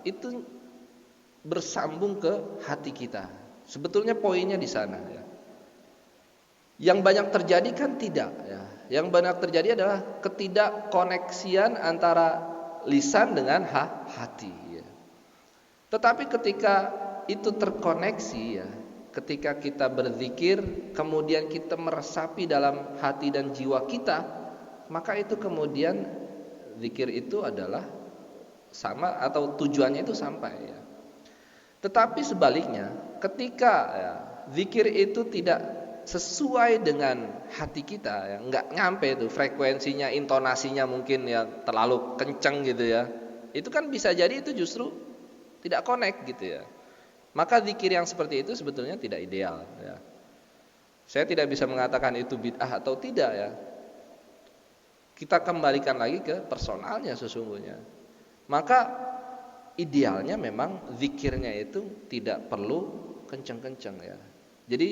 itu bersambung ke hati kita. Sebetulnya poinnya di sana ya. Yang banyak terjadi kan tidak ya. Yang banyak terjadi adalah ketidakkoneksian antara lisan dengan hati ya. Tetapi ketika itu terkoneksi ya, ketika kita berzikir kemudian kita meresapi dalam hati dan jiwa kita, maka itu kemudian zikir itu adalah sama atau tujuannya itu sampai ya. Tetapi sebaliknya, ketika ya, zikir itu tidak sesuai dengan hati kita, ya, nggak nyampe itu frekuensinya, intonasinya mungkin ya terlalu kenceng gitu ya. Itu kan bisa jadi itu justru tidak connect gitu ya. Maka zikir yang seperti itu sebetulnya tidak ideal ya. Saya tidak bisa mengatakan itu bid'ah atau tidak ya. Kita kembalikan lagi ke personalnya sesungguhnya. Maka idealnya memang zikirnya itu tidak perlu kenceng-kenceng ya. Jadi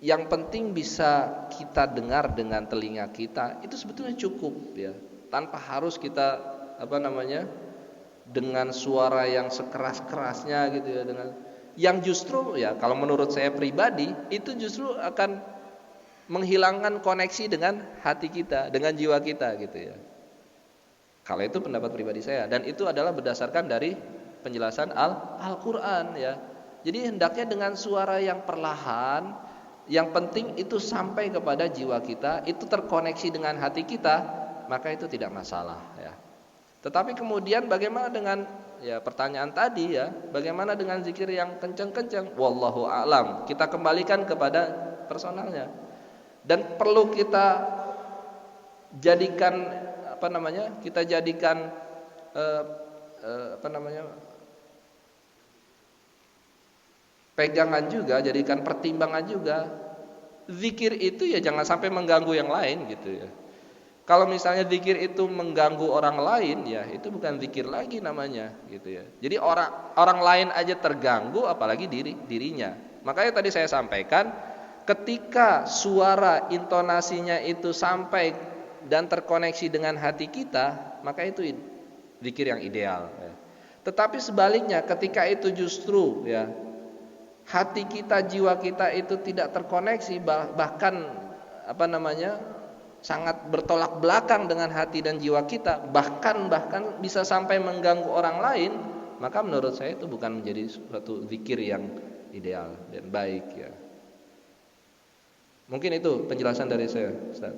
yang penting bisa kita dengar dengan telinga kita itu sebetulnya cukup ya. Tanpa harus kita dengan suara yang sekeras-kerasnya gitu ya, dengan yang justru ya kalau menurut saya pribadi itu justru akan menghilangkan koneksi dengan hati kita, dengan jiwa kita gitu ya. Kalau itu pendapat pribadi saya dan itu adalah berdasarkan dari penjelasan Al-Qur'an ya. Jadi hendaknya dengan suara yang perlahan, yang penting itu sampai kepada jiwa kita, itu terkoneksi dengan hati kita, maka itu tidak masalah ya. Tetapi kemudian bagaimana dengan ya pertanyaan tadi ya, bagaimana dengan zikir yang kencang-kencang? Wallahu a'lam. Kita kembalikan kepada personalnya. Dan perlu kita jadikan kita jadikan pegangan juga, jadikan pertimbangan juga. Zikir itu ya jangan sampai mengganggu yang lain gitu ya. Kalau misalnya zikir itu mengganggu orang lain ya itu bukan zikir lagi namanya gitu ya. Jadi orang lain aja terganggu apalagi dirinya. Makanya tadi saya sampaikan ketika suara intonasinya itu sampai dan terkoneksi dengan hati kita, maka itu zikir yang ideal ya. Tetapi sebaliknya ketika itu justru ya hati kita, jiwa kita itu tidak terkoneksi, bahkan sangat bertolak belakang dengan hati dan jiwa kita, bahkan bisa sampai mengganggu orang lain, maka menurut saya itu bukan menjadi suatu zikir yang ideal dan baik ya. Mungkin itu penjelasan dari saya, Ustaz.